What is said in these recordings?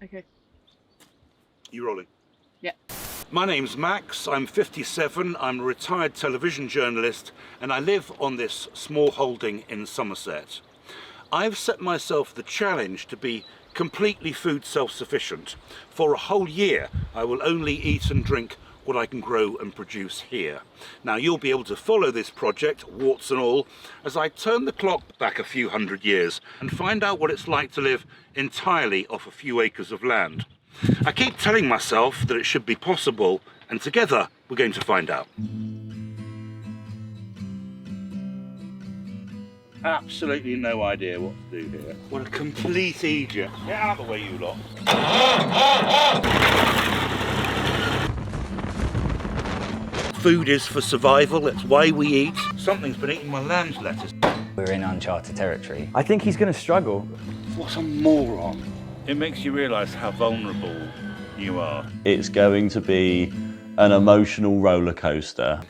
Okay. You rolling? Yeah. My name's Max, I'm 57, I'm a retired television journalist, and I live on this small holding in Somerset. I've set myself the challenge to be completely food self-sufficient. For a whole year, I will only eat and drink what I can grow and produce here. Now, you'll be able to follow this project, warts and all, as I turn the clock back a few hundred years and find out what it's like to live entirely off a few acres of land. I keep telling myself that it should be possible, and together we're going to find out. Absolutely no idea what to do here. What a complete idiot. Get out of the way, you lot. Food is for survival, that's why we eat. Something's been eating my lamb's lettuce. We're in uncharted territory. I think he's going to struggle. What a moron. It makes you realise how vulnerable you are. It's going to be an emotional roller coaster.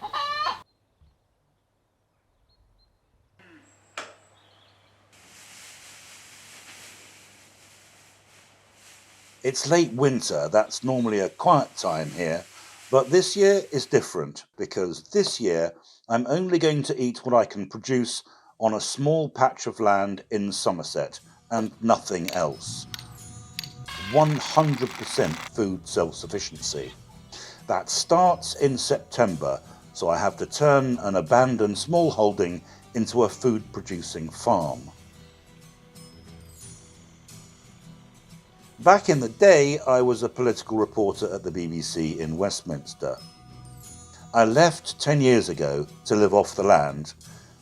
It's late winter, that's normally a quiet time here, but this year is different because this year I'm only going to eat what I can produce on a small patch of land in Somerset and nothing else. 100% food self-sufficiency. That starts in September, so I have to turn an abandoned small holding into a food-producing farm. Back in the day, I was a political reporter at the BBC in Westminster. I left 10 years ago to live off the land.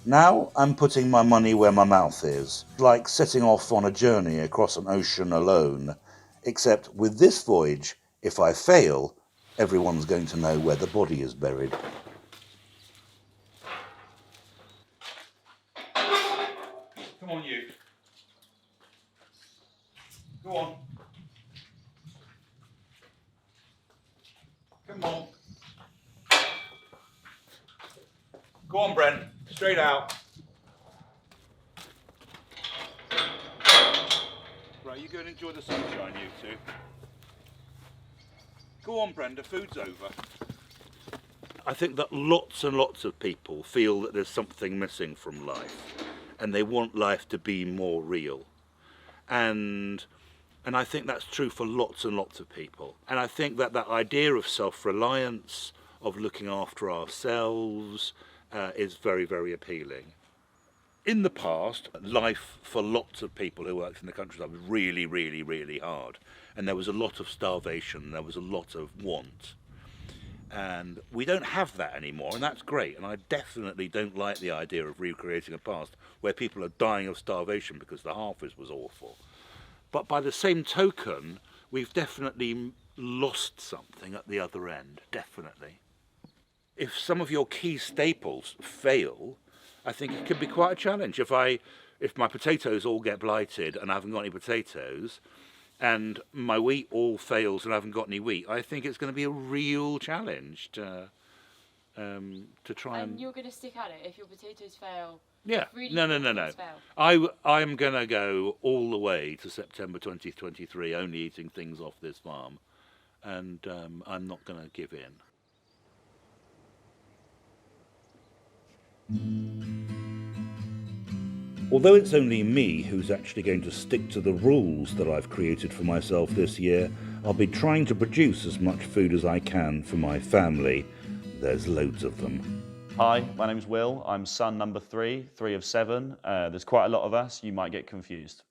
Now I'm putting my money where my mouth is, like setting off on a journey across an ocean alone. Except with this voyage, if I fail, everyone's going to know where the body is buried. Come on, you. Go on. Come on. Go on, Brent. Straight out. Right, you go and enjoy the sunshine, you two. Go on, Brenda, food's over. I think that lots and lots of people feel that there's something missing from life and they want life to be more real. And I think that's true for lots and lots of people. And I think that that idea of self-reliance, of looking after ourselves, is very, very appealing. In the past, life for lots of people who worked in the countryside was really, really, really hard. And there was a lot of starvation, there was a lot of want. And we don't have that anymore, and that's great. And I definitely don't like the idea of recreating a past where people are dying of starvation because the harvest was awful. But by the same token, we've definitely lost something at the other end, definitely. If some of your key staples fail, I think it could be quite a challenge. If my potatoes all get blighted and I haven't got any potatoes, and my wheat all fails and I haven't got any wheat, I think it's going to be a real challenge to try and... And you're going to stick at it if your potatoes fail? Yeah, Really no. I'm going to go all the way to September 2023, only eating things off this farm, and I'm not going to give in. Although it's only me who's actually going to stick to the rules that I've created for myself this year, I'll be trying to produce as much food as I can for my family. There's loads of them. Hi, my name's Will. I'm son number 3 of 7. There's quite a lot of us. You might get confused.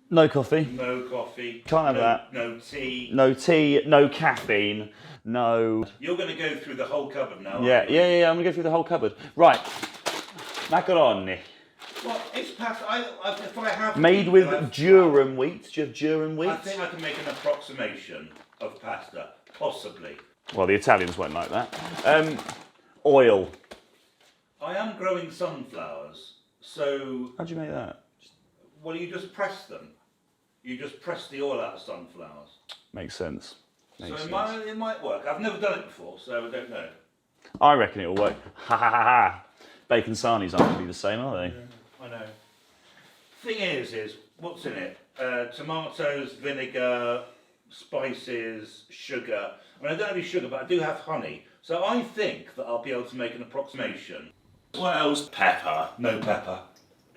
No coffee. No coffee. Can't have that. No tea. No tea, no caffeine, no... You're going to go through the whole cupboard now, Yeah, aren't you? I'm going to go through the whole cupboard. Right, macaroni. Well, it's past... if I have... Made with durum wheat. Do you have durum wheat? I think I can make an approximation of pasta, possibly. Well, the Italians won't like that. Oil. I am growing sunflowers, so... How'd you make that? Well, you just press them. You just press the oil out of sunflowers. Makes sense. Makes sense. It might work. I've never done it before, so I don't know. I reckon it'll work. Ha ha ha ha. Bacon sarnies aren't going to be the same, are they? Yeah, I know. Thing is what's in it? Tomatoes, vinegar, spices, sugar. I mean, I don't have any sugar, but I do have honey. So I think that I'll be able to make an approximation. What else? Pepper. No pepper.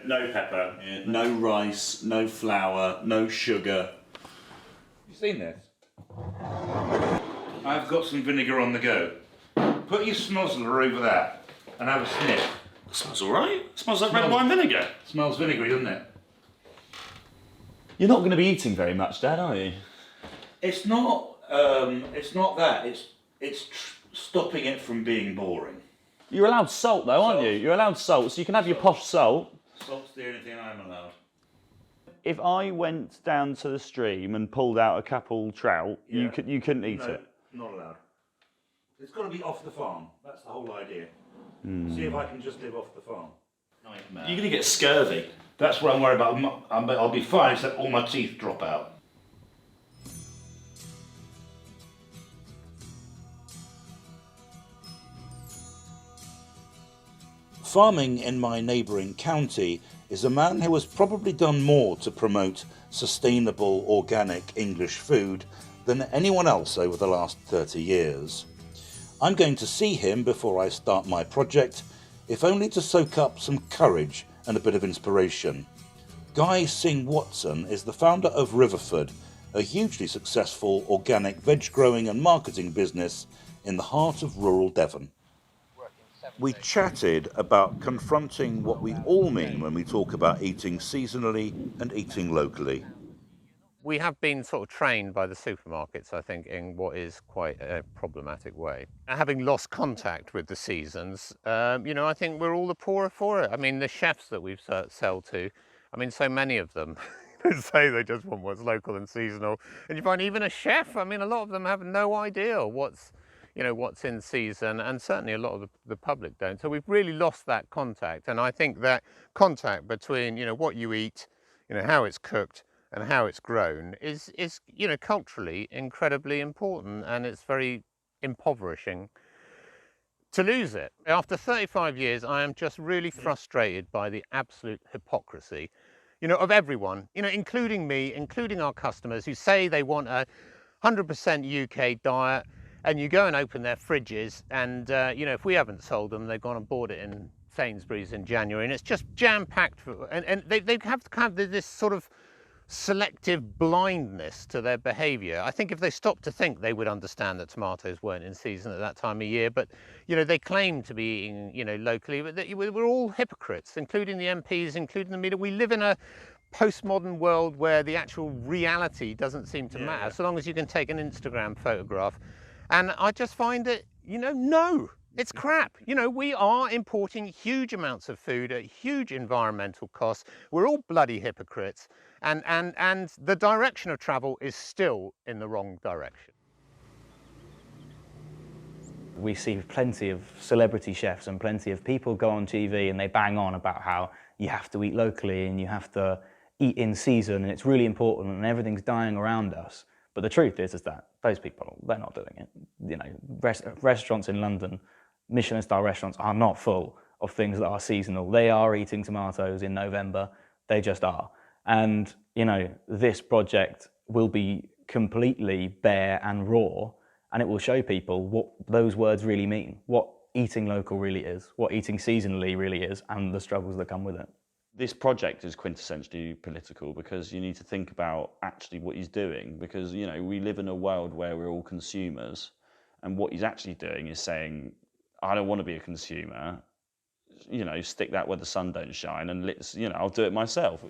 No pepper. Yeah. No rice, no flour, no sugar. You seen this? I've got some vinegar on the go. Put your snozzler over that and have a sniff. It smells alright. It smells like red wine vinegar. Smells vinegary, doesn't it? You're not going to be eating very much, Dad, are you? It's not that. It's stopping it from being boring. You're allowed salt though, aren't you? You're allowed salt, so you can have your posh salt. Salt's the only thing I'm allowed. If I went down to the stream and pulled out a couple trout, you couldn't eat it. Not allowed. It's got to be off the farm. That's the whole idea. See if I can just live off the farm. Nightmare. You're going to get scurvy. That's what I'm worried about. I'll be fine except all my teeth drop out. Farming in my neighbouring county is a man who has probably done more to promote sustainable organic English food than anyone else over the last 30 years. I'm going to see him before I start my project, if only to soak up some courage and a bit of inspiration. Guy Singh Watson is the founder of Riverford, a hugely successful organic veg growing and marketing business in the heart of rural Devon. We chatted about confronting what we all mean when we talk about eating seasonally and eating locally. We have been sort of trained by the supermarkets, I think, in what is quite a problematic way. Having lost contact with the seasons, I think we're all the poorer for it. I mean, the chefs that we've sell to, I mean, so many of them say they just want what's local and seasonal. And you find even a chef, I mean, a lot of them have no idea what's in season, and certainly a lot of the public don't. So we've really lost that contact. And I think that contact between, what you eat, how it's cooked, and how it's grown is culturally incredibly important, and it's very impoverishing to lose it. After 35 years, I am just really frustrated by the absolute hypocrisy, of everyone, including me, including our customers who say they want a 100% UK diet, and you go and open their fridges and, if we haven't sold them, they've gone and bought it in Sainsbury's in January, and it's just jam-packed, and they have kind of this sort of selective blindness to their behaviour. I think if they stopped to think, they would understand that tomatoes weren't in season at that time of year. But they claim to be eating locally, but we're all hypocrites, including the MPs, including the media. We live in a postmodern world where the actual reality doesn't seem to matter, so long as you can take an Instagram photograph. And I just find it, no. It's crap. We are importing huge amounts of food at huge environmental costs. We're all bloody hypocrites. And the direction of travel is still in the wrong direction. We see plenty of celebrity chefs and plenty of people go on TV and they bang on about how you have to eat locally and you have to eat in season and it's really important and everything's dying around us. But the truth is that those people, they're not doing it. Restaurants in London, Michelin-style restaurants, are not full of things that are seasonal. They are eating tomatoes in November. They just are. And, this project will be completely bare and raw, and it will show people what those words really mean, what eating local really is, what eating seasonally really is, and the struggles that come with it. This project is quintessentially political because you need to think about actually what he's doing, because, we live in a world where we're all consumers, and what he's actually doing is saying, I don't want to be a consumer, stick that where the sun don't shine, and I'll do it myself.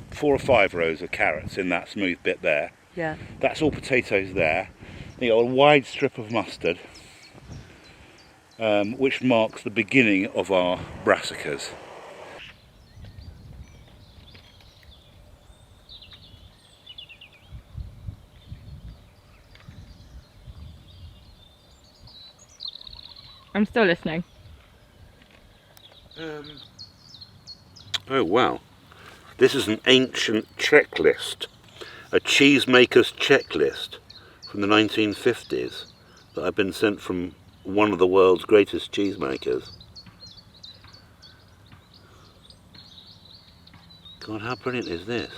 4 or 5 rows of carrots in that smooth bit there. Yeah. That's all potatoes there. You got a wide strip of mustard, which marks the beginning of our brassicas. I'm still listening. Oh wow. This is an ancient checklist, a cheesemaker's checklist from the 1950s that I've been sent from one of the world's greatest cheesemakers. God, how brilliant is this?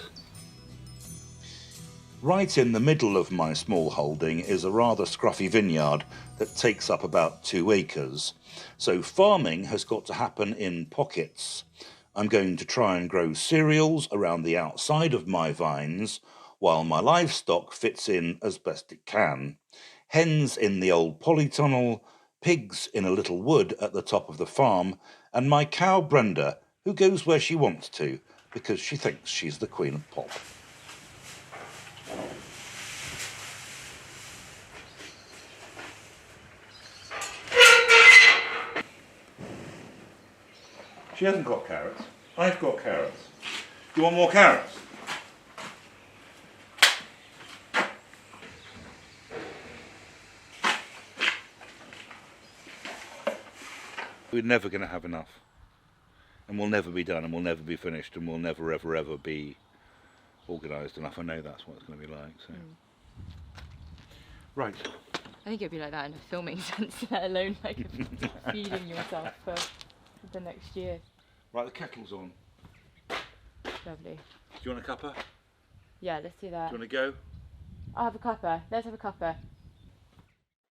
Right in the middle of my small holding is a rather scruffy vineyard that takes up about 2 acres. So farming has got to happen in pockets. I'm going to try and grow cereals around the outside of my vines, while my livestock fits in as best it can. Hens in the old polytunnel, pigs in a little wood at the top of the farm, and my cow Brenda, who goes where she wants to, because she thinks she's the queen of pop. She hasn't got carrots. I've got carrots. Do you want more carrots? We're never going to have enough. And we'll never be done, and we'll never be finished, and we'll never, ever, ever be organised enough. I know that's what it's going to be like. So. Right. I think it'd be like that in a filming sense, let alone like feeding yourself for the next year. Right, the kettle's on. Lovely. Do you want a cuppa? Yeah, let's do that. Do you want to go? I'll have a cuppa. Let's have a cuppa.